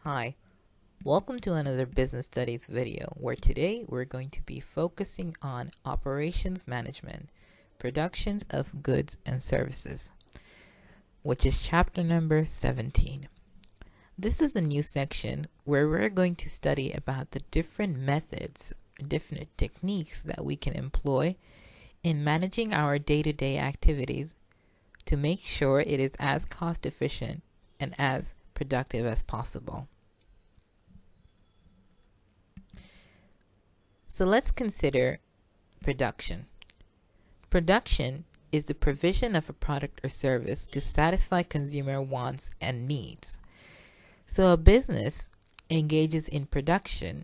Hi, welcome to another Business Studies video where today we're going to be focusing on operations management, productions of goods and services, which is chapter number 17. This is a new section where we're going to study about the different methods, different techniques that we can employ in managing our day-to-day activities to make sure it is as cost efficient and as productive as possible. So let's consider production. Production is the provision of a product or service to satisfy consumer wants and needs. So a business engages in production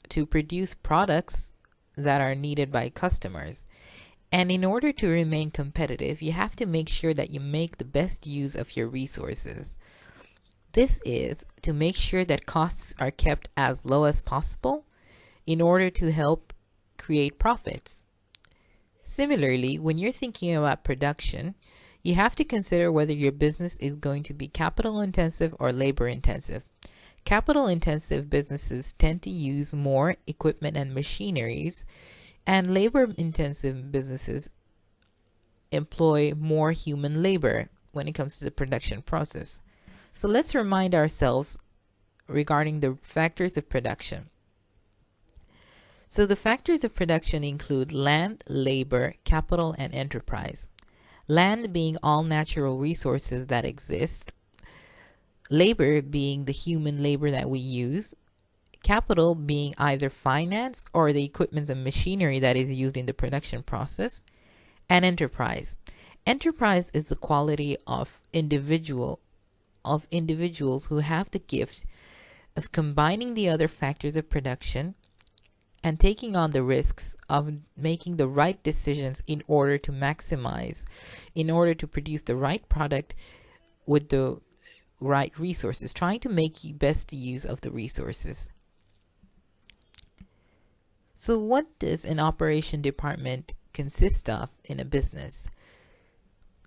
to produce products that are needed by customers. And in order to remain competitive, you have to make sure that you make the best use of your resources. This is to make sure that costs are kept as low as possible in order to help create profits. Similarly, when you're thinking about production, you have to consider whether your business is going to be capital intensive or labor intensive. Capital intensive businesses tend to use more equipment and machineries, and labor intensive businesses employ more human labor when it comes to the production process. So let's remind ourselves regarding the factors of production. So the factors of production include land, labor, capital, and enterprise. Land being all natural resources that exist, labor being the human labor that we use, capital being either finance or the equipment and machinery that is used in the production process, and enterprise. Enterprise is the quality of individuals who have the gift of combining the other factors of production and taking on the risks of making the right decisions in order to produce the right product with the right resources, trying to make best use of the resources. So what does an operation department consist of in a business?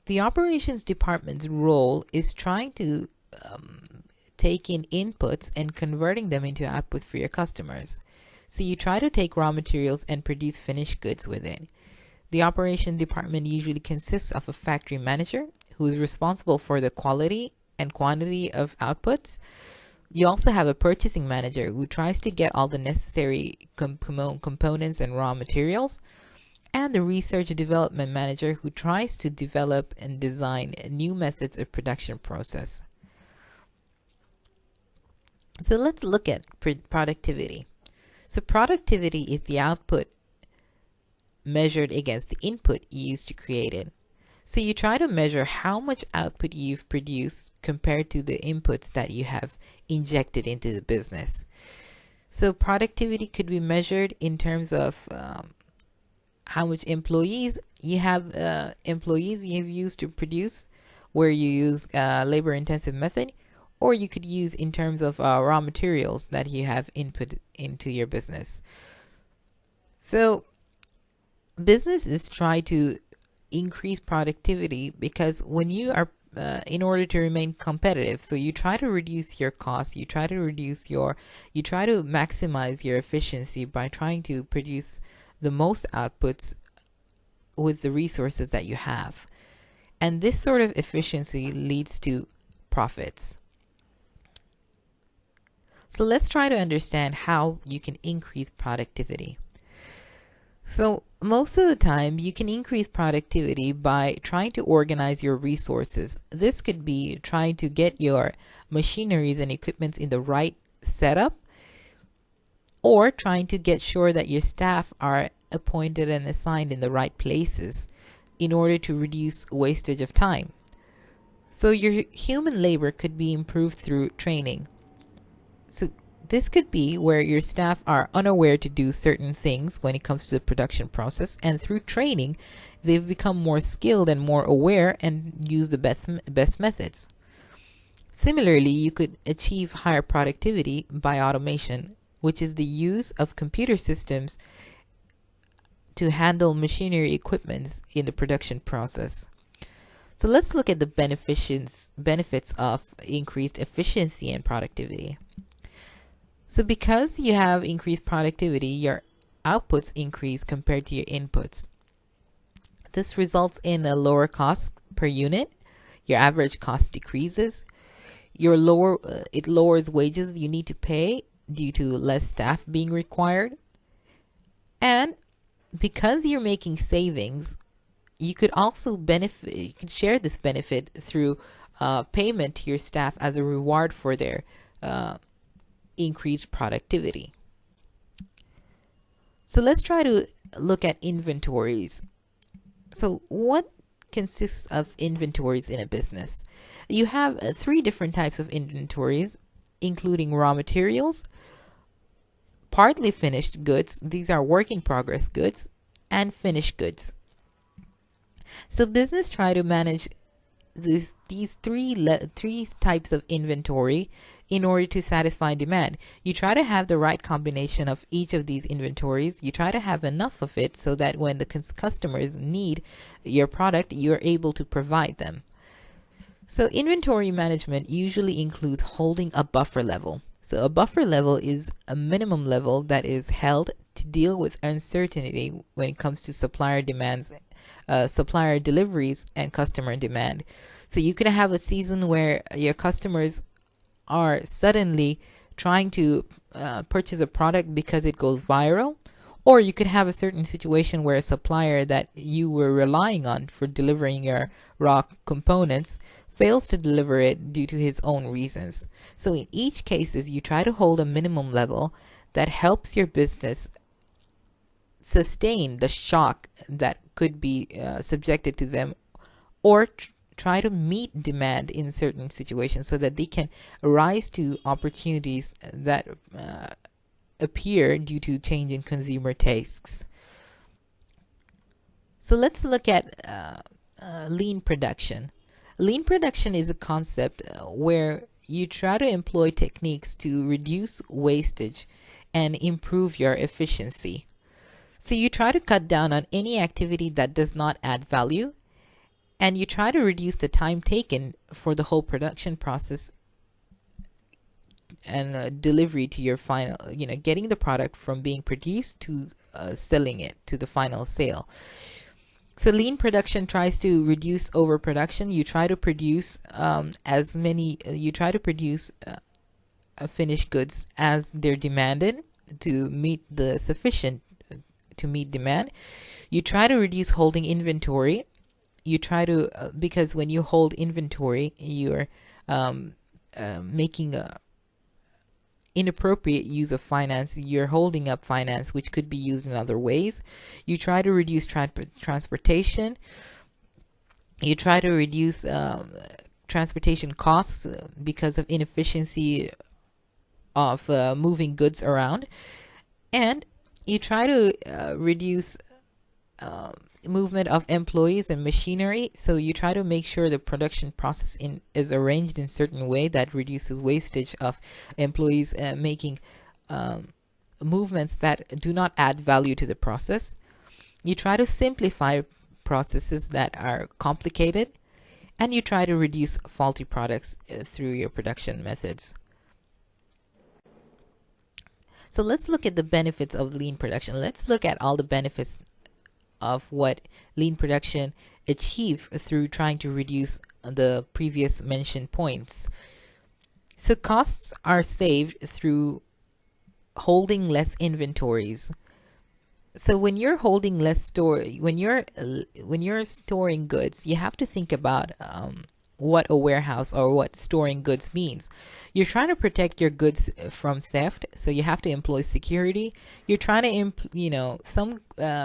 The operations department's role is trying to take in inputs and converting them into output for your customers. So you try to take raw materials and produce finished goods with it. The operation department usually consists of a factory manager who is responsible for the quality and quantity of outputs. You also have a purchasing manager who tries to get all the necessary components and raw materials, and the research development manager who tries to develop and design new methods of production process. So let's look at productivity. So productivity is the output measured against the input used to create it. So you try to measure how much output you've produced compared to the inputs that you have injected into the business. So productivity could be measured in terms of how much employees you've used to produce, where you use labor intensive method, or you could use in terms of raw materials that you have input into your business. So businesses try to increase productivity because when you are in order to remain competitive, so you try to reduce your costs, you try to maximize your efficiency by trying to produce the most outputs with the resources that you have. And this sort of efficiency leads to profits. So let's try to understand how you can increase productivity. So most of the time, you can increase productivity by trying to organize your resources. This could be trying to get your machineries and equipments in the right setup, or trying to get sure that your staff are appointed and assigned in the right places in order to reduce wastage of time. So your human labor could be improved through training. So this could be where your staff are unaware to do certain things when it comes to the production process, and through training, they've become more skilled and more aware and use the best methods. Similarly, you could achieve higher productivity by automation, which is the use of computer systems to handle machinery equipment in the production process. So let's look at the benefits of increased efficiency and productivity. So because you have increased productivity, your outputs increase compared to your inputs. This results in a lower cost per unit. Your average cost decreases. It lowers wages you need to pay due to less staff being required. And because you're making savings, you could also benefit. You could share this benefit through payment to your staff as a reward for their increased productivity. So let's try to look at inventories. So what consists of inventories in a business? You have three different types of inventories, including raw materials, partly finished goods, these are work in progress goods, and finished goods. So business try to manage these three types of inventory in order to satisfy demand. You try to have the right combination of each of these inventories. You try to have enough of it so that when the customers need your product, you're able to provide them. So inventory management usually includes holding a buffer level. So a buffer level is a minimum level that is held to deal with uncertainty when it comes to supplier demands, supplier deliveries, and customer demand. So you could have a season where your customers are suddenly trying to purchase a product because it goes viral, or you could have a certain situation where a supplier that you were relying on for delivering your raw components fails to deliver it due to his own reasons. So in each cases, you try to hold a minimum level that helps your business sustain the shock that could be subjected to them, or try to meet demand in certain situations so that they can rise to opportunities that appear due to change in consumer tastes. So let's look at lean production. Lean production is a concept where you try to employ techniques to reduce wastage and improve your efficiency. So you try to cut down on any activity that does not add value, and you try to reduce the time taken for the whole production process and delivery to your final, getting the product from being produced to selling it to the final sale. So lean production tries to reduce overproduction. You try to produce finished goods as they're demanded to meet demand. You try to reduce holding inventory. You try to because when you hold inventory, you're making a inappropriate use of finance. You're holding up finance which could be used in other ways. You try to reduce transportation. You try to reduce transportation costs because of inefficiency of moving goods around, and you try to reduce movement of employees and machinery. So you try to make sure the production process is arranged in a certain way that reduces wastage of employees making movements that do not add value to the process. You try to simplify processes that are complicated, and you try to reduce faulty products through your production methods. So let's look at the benefits of lean production. Let's look at all the benefits of what lean production achieves through trying to reduce the previous mentioned points. So costs are saved through holding less inventories. So when you're holding when you're storing goods, you have to think about what a warehouse or what storing goods means. You're trying to protect your goods from theft, so you have to employ security. You're trying to some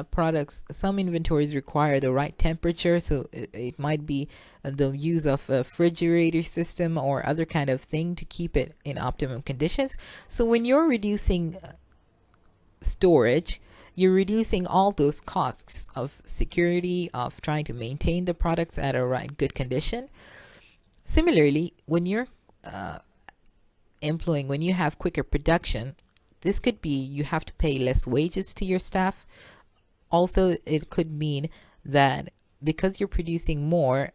products, some inventories require the right temperature, so it might be the use of a refrigerator system or other kind of thing to keep it in optimum conditions. So when you're reducing storage, you're reducing all those costs of security, of trying to maintain the products at a good condition. Similarly, when you're when you have quicker production, this could be you have to pay less wages to your staff. Also, it could mean that because you're producing more,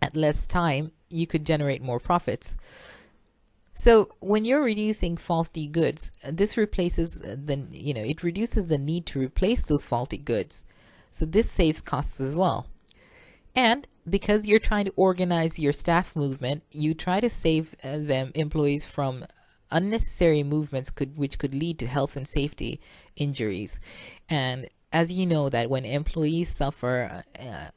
at less time, you could generate more profits. So when you're reducing faulty goods, this replaces it reduces the need to replace those faulty goods. So this saves costs as well. And because you're trying to organize your staff movement, you try to save them employees from unnecessary movements which could lead to health and safety injuries. And as you know, that when employees suffer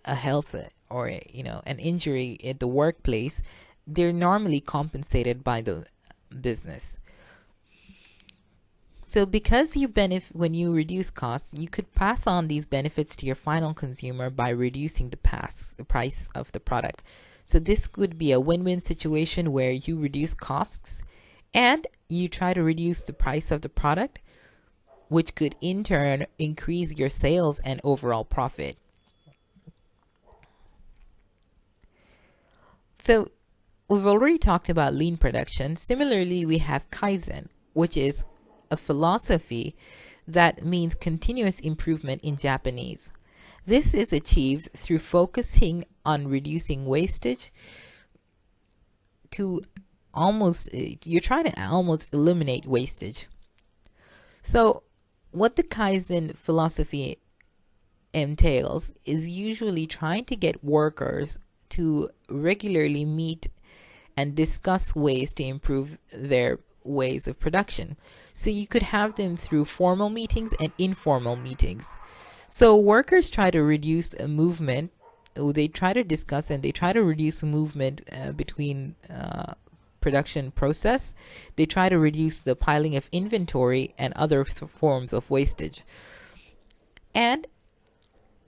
a health or an injury at the workplace, they're normally compensated by the business. So because when you reduce costs, you could pass on these benefits to your final consumer by reducing the price of the product. So this could be a win-win situation where you reduce costs and you try to reduce the price of the product, which could in turn increase your sales and overall profit. So we've already talked about lean production. Similarly, we have Kaizen, which is a philosophy that means continuous improvement in Japanese. This is achieved through focusing on reducing wastage to you're trying to almost eliminate wastage. So what the Kaizen philosophy entails is usually trying to get workers to regularly meet and discuss ways to improve their ways of production. So you could have them through formal meetings and informal meetings. So workers try to reduce a movement. They try to discuss and they try to reduce movement between production process. They try to reduce the piling of inventory and other forms of wastage. And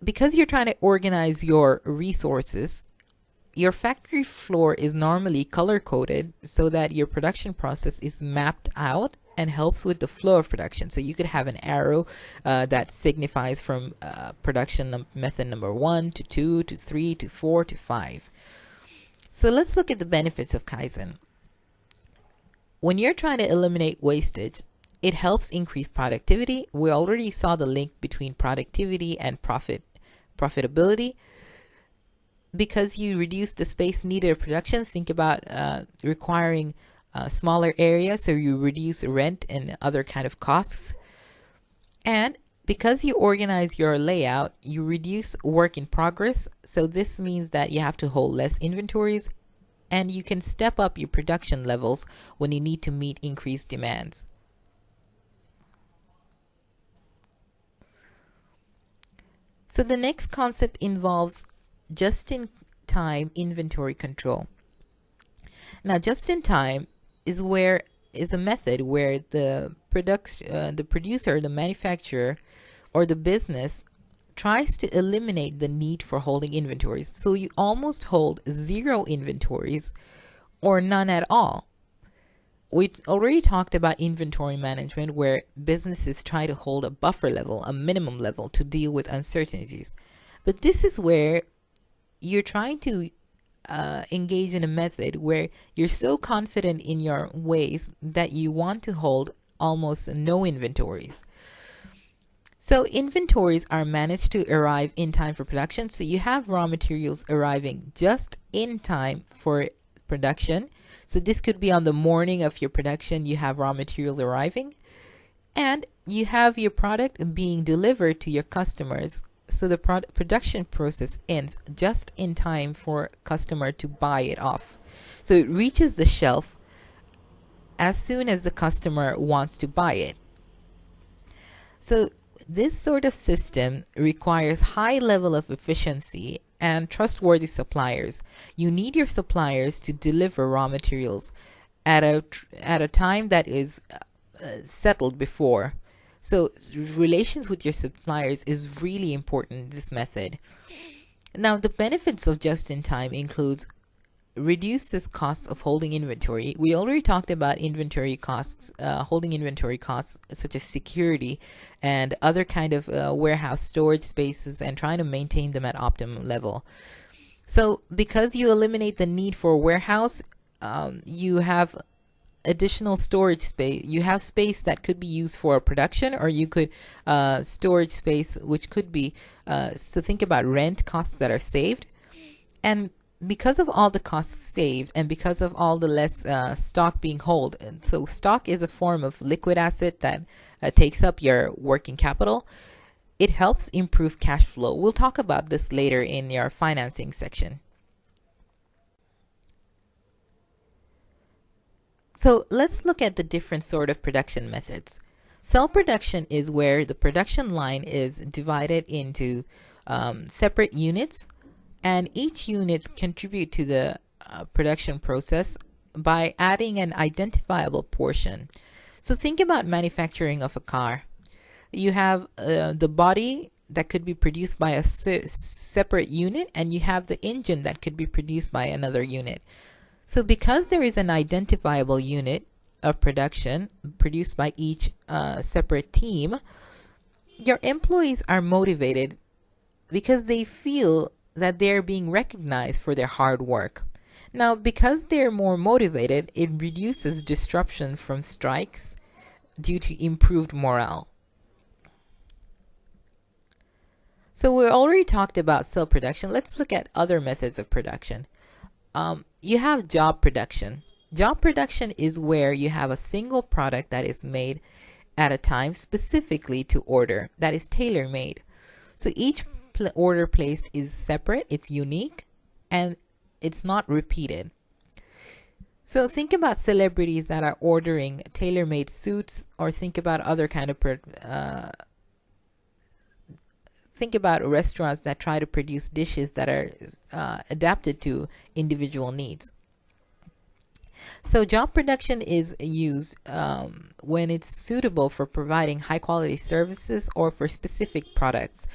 because you're trying to organize your resources, your factory floor is normally color-coded so that your production process is mapped out and helps with the flow of production. So you could have an arrow that signifies from production method number 1 to 2 to 3 to 4 to 5. So let's look at the benefits of Kaizen. When you're trying to eliminate wastage, it helps increase productivity. We already saw the link between productivity and profitability. Because you reduce the space needed of production, think about requiring a smaller area, so you reduce rent and other kind of costs. And because you organize your layout, you reduce work in progress. So this means that you have to hold less inventories and you can step up your production levels when you need to meet increased demands. So the next concept involves just-in-time inventory control. Now, just-in-time is a method where the producer, the manufacturer, or the business tries to eliminate the need for holding inventories. So you almost hold zero inventories or none at all. We already talked about inventory management, where businesses try to hold a buffer level, a minimum level, to deal with uncertainties. But this is where you're trying to engage in a method where you're so confident in your ways that you want to hold almost no inventories. So inventories are managed to arrive in time for production. So you have raw materials arriving just in time for production. So this could be on the morning of your production, you have raw materials arriving, and you have your product being delivered to your customers. So the production process ends just in time for customer to buy it off. So it reaches the shelf as soon as the customer wants to buy it. So this sort of system requires high level of efficiency and trustworthy suppliers. You need your suppliers to deliver raw materials at a time that is settled before. So relations with your suppliers is really important in this method. Now, the benefits of just-in-time includes reduces costs of holding inventory. We already talked about inventory costs, holding inventory costs such as security and other kind of warehouse storage spaces, and trying to maintain them at optimum level. So because you eliminate the need for a warehouse, you have additional storage space. You have space that could be used for production, or you could storage space which could be so think about rent costs that are saved. And because of all the costs saved and because of all the less stock being held, and so stock is a form of liquid asset that takes up your working capital. It helps improve cash flow. We'll talk about this later in your financing section. So let's look at the different sort of production methods. Cell production is where the production line is divided into separate units, and each unit contribute to the production process by adding an identifiable portion. So think about manufacturing of a car. You have the body that could be produced by a separate unit, and you have the engine that could be produced by another unit. So because there is an identifiable unit of production produced by each separate team, your employees are motivated because they feel that they're being recognized for their hard work. Now, because they're more motivated, it reduces disruption from strikes due to improved morale. So we already talked about cell production. Let's look at other methods of production. You have job production. Job production is where you have a single product that is made at a time specifically to order, that is tailor-made. So each order placed is separate, it's unique, and it's not repeated. So think about celebrities that are ordering tailor-made suits, or think about other kind of think about restaurants that try to produce dishes that are adapted to individual needs. So job production is used when it's suitable for providing high quality services or for specific products.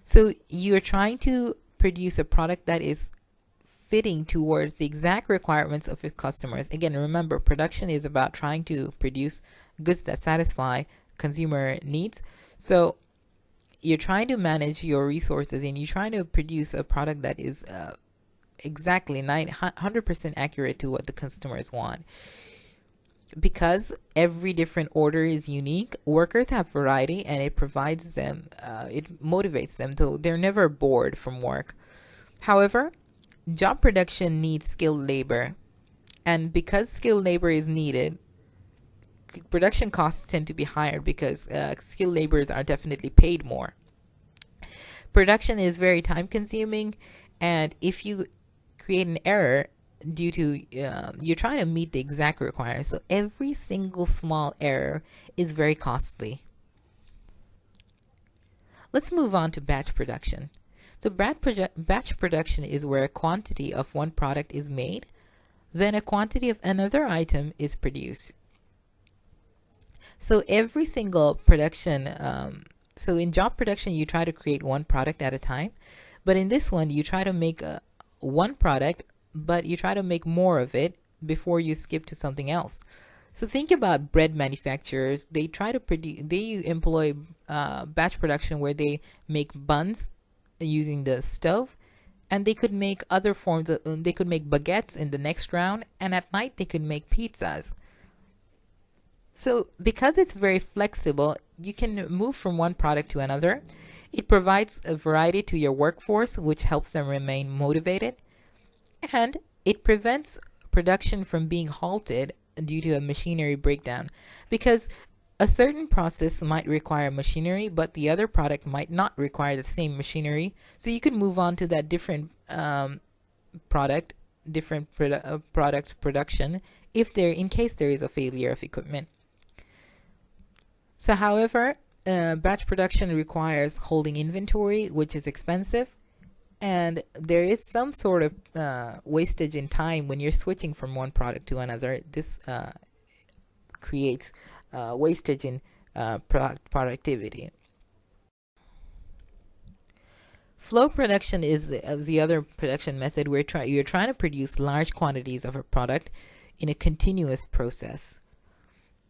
So you're trying to produce a product that is fitting towards the exact requirements of your customers. Again, remember, production is about trying to produce goods that satisfy consumer needs. So you're trying to manage your resources, and you're trying to produce a product that is exactly 100% accurate to what the customers want. Because every different order is unique, workers have variety, and it provides them, it motivates them, so they're never bored from work. However, job production needs skilled labor, and because skilled labor is needed, production costs tend to be higher because skilled laborers are definitely paid more. Production is very time consuming, and if you create an error due to you're trying to meet the exact requirements, so every single small error is very costly. Let's move on to batch production. So batch production is where a quantity of one product is made, then a quantity of another item is produced. So every single production, so in job production, you try to create one product at a time. But in this one, you try to make one product, but you try to make more of it before you skip to something else. So think about bread manufacturers. They try to produce, they employ batch production where they make buns using the stove, and they could make other forms of, they could make baguettes in the next round, and at night they could make pizzas. So because it's very flexible, you can move from one product to another. It provides a variety to your workforce, which helps them remain motivated, and it prevents production from being halted due to a machinery breakdown, because a certain process might require machinery, but the other product might not require the same machinery. So you can move on to that different product, product production, if there, in case there is a failure of equipment. So, however, batch production requires holding inventory, which is expensive, and there is some sort of wastage in time when you're switching from one product to another. This creates wastage in productivity. Flow production is the other production method where you're trying to produce large quantities of a product in a continuous process.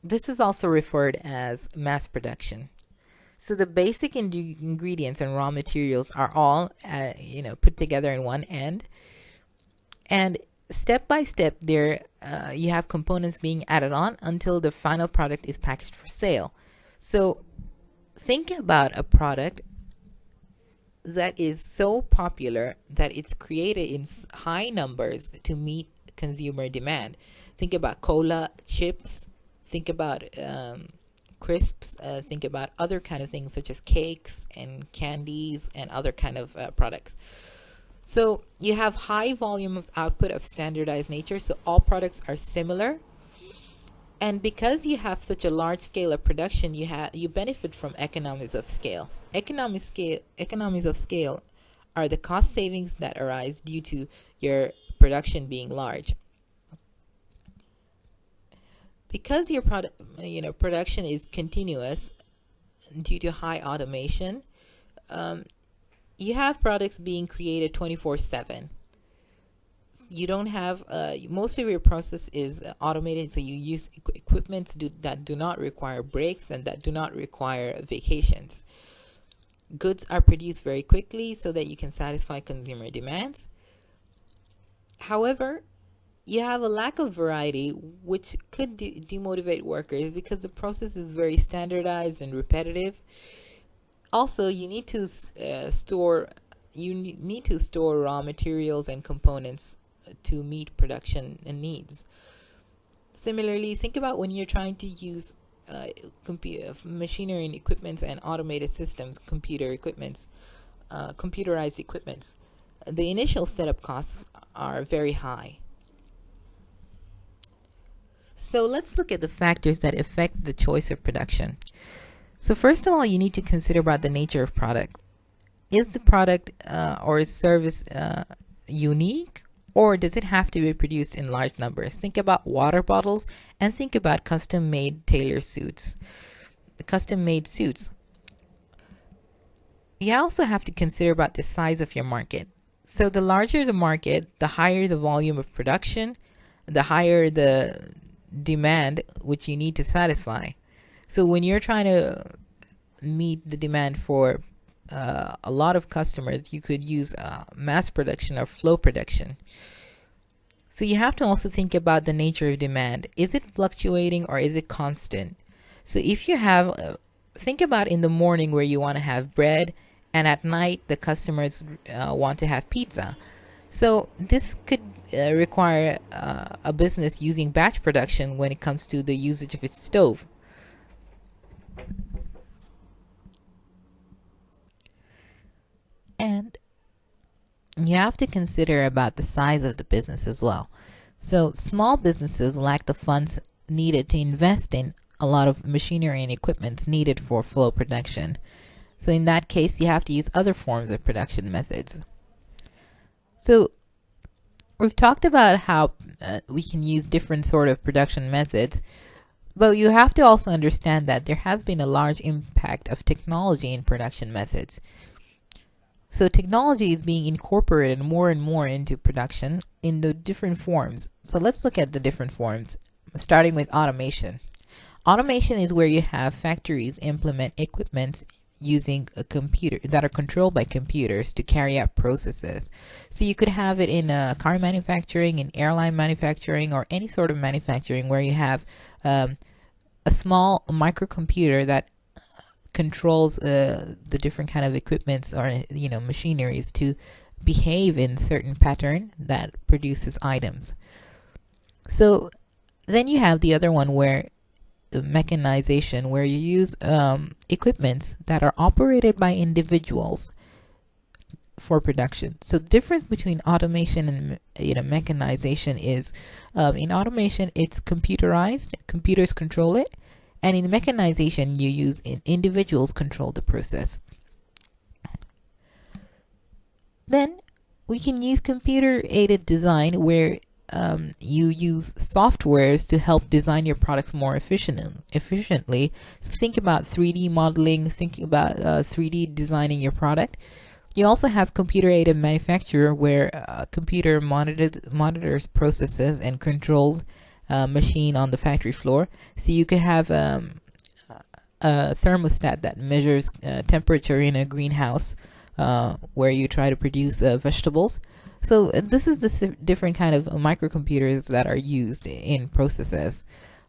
This is also referred as mass production. So the basic ingredients and raw materials are all put together in one end, and step by step there you have components being added on until the final product is packaged for sale. So think about a product. that is so popular that it's created in high numbers to meet consumer demand. Think about cola, chips, think about crisps, think about other kind of things such as cakes and candies and other kind of products. So you have high volume of output of standardized nature, so all products are similar. And because you have such a large scale of production, you benefit from economies of scale. Economies of scale are the cost savings that arise due to your production being large. Because your production is continuous due to high automation, you have products being created 24/7. You don't have most of your process is automated, so you use equipment that do not require breaks and that do not require vacations. Goods are produced very quickly so that you can satisfy consumer demands. However, you have a lack of variety, which could demotivate workers because the process is very standardized and repetitive. Also, you need to store raw materials and components to meet production and needs. Similarly, think about when you're trying to use machinery and equipments and automated systems, computerized equipments. The initial setup costs are very high. So let's look at the factors that affect the choice of production. So first of all, you need to consider about the nature of product. Is the product or service unique, or does it have to be produced in large numbers? Think about water bottles and think about custom-made tailor suits. Custom-made suits. You also have to consider about the size of your market. So the larger the market, the higher the volume of production, the higher the demand which you need to satisfy. So when you're trying to meet the demand for a lot of customers, you could use mass production or flow production. So you have to also think about the nature of demand. Is it fluctuating or is it constant? So if you have, think about in the morning where you want to have bread, and at night the customers want to have pizza. So this could require a business using batch production when it comes to the usage of its stove. And you have to consider about the size of the business as well. So small businesses lack the funds needed to invest in a lot of machinery and equipment needed for flow production. So in that case, you have to use other forms of production methods. So we've talked about how we can use different sort of production methods, but you have to also understand that there has been a large impact of technology in production methods. So technology is being incorporated more and more into production in the different forms. So let's look at the different forms, starting with automation. Automation is where you have factories implement equipment using a computer that are controlled by computers to carry out processes. So you could have it in car manufacturing, in airline manufacturing, or any sort of manufacturing where you have a small microcomputer that controls the different kind of equipments or machineries to behave in certain pattern that produces items. So then you have the other one where mechanization, where you use equipments that are operated by individuals for production. So the difference between automation and mechanization is in automation it's computerized, computers control it, and in mechanization you use individuals control the process. Then we can use computer aided design where you use softwares to help design your products more efficiently. So think about 3D modeling, think about 3D designing your product. You also have computer aided manufacturer where a computer monitors processes and controls machine on the factory floor. So you could have a thermostat that measures temperature in a greenhouse where you try to produce vegetables. So this is the different kind of microcomputers that are used in processes.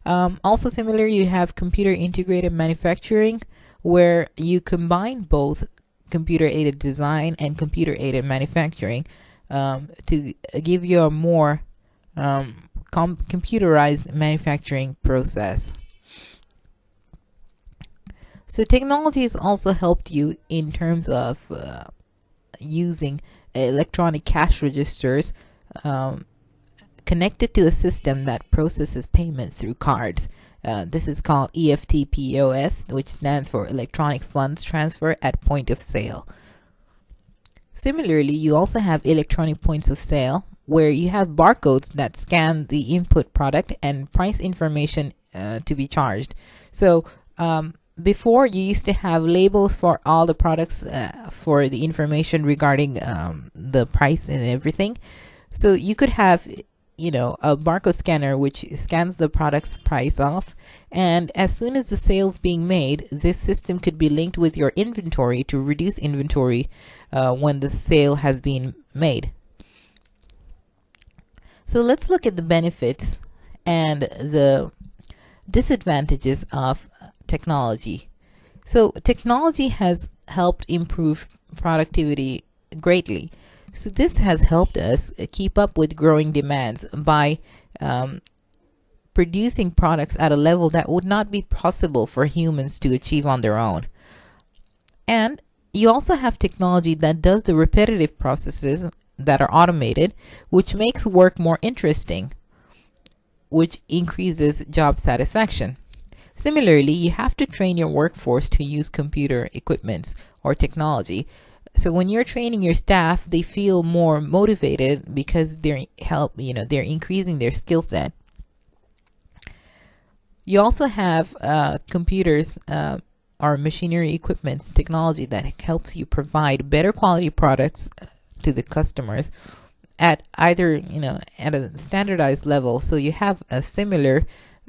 Also similar, you have computer integrated manufacturing where you combine both computer aided design and computer aided manufacturing, to give you a more computerized manufacturing process. So technology has also helped you in terms of using electronic cash registers connected to a system that processes payment through cards. This is called EFT-POS, which stands for Electronic Funds Transfer at Point of Sale. Similarly, you also have electronic points of sale, where you have barcodes that scan the input product and price information to be charged. So before, you used to have labels for all the products for the information regarding the price and everything. So you could have, a barcode scanner which scans the product's price off, and as soon as the sale's being made, this system could be linked with your inventory to reduce inventory when the sale has been made. So let's look at the benefits and the disadvantages of technology. So technology has helped improve productivity greatly. So this has helped us keep up with growing demands by producing products at a level that would not be possible for humans to achieve on their own. And you also have technology that does the repetitive processes that are automated, which makes work more interesting, which increases job satisfaction. Similarly, you have to train your workforce to use computer equipment or technology. So when you're training your staff, they feel more motivated because they're increasing their skill set. You also have computers or machinery equipment technology that helps you provide better quality products to the customers at either at a standardized level, so you have a similar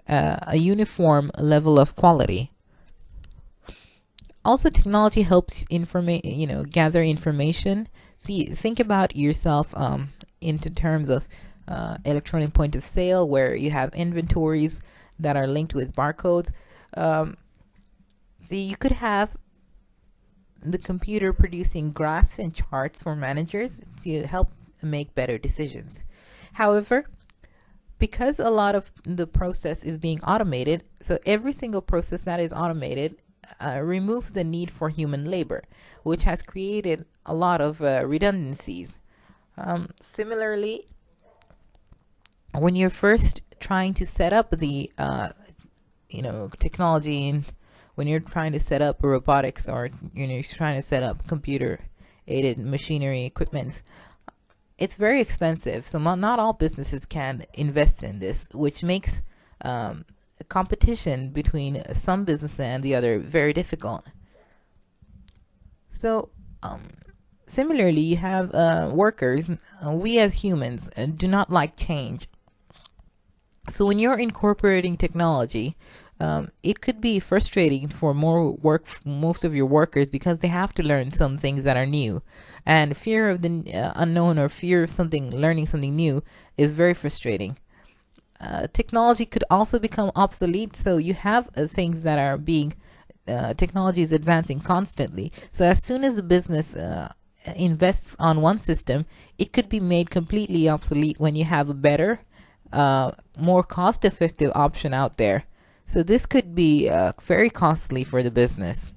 a uniform level of quality. Also, technology helps gather information. Think about yourself into terms of electronic point of sale, where you have inventories that are linked with barcodes. You could have the computer producing graphs and charts for managers to help make better decisions. However, because a lot of the process is being automated, so every single process that is automated removes the need for human labor, which has created a lot of redundancies. Similarly, when you're first trying to set up the technology, and when you're trying to set up robotics, or you're trying to set up computer aided machinery equipment, it's very expensive. So not all businesses can invest in this, which makes competition between some business and the other very difficult. So similarly, you have workers. We as humans do not like change. So when you're incorporating technology, it could be frustrating for most of your workers, because they have to learn some things that are new, and fear of the unknown, or fear of learning something new, is very frustrating. Technology could also become obsolete, so you have things that are technology is advancing constantly. So as soon as a business invests on one system, it could be made completely obsolete when you have a better, more cost-effective option out there. So this could be very costly for the business.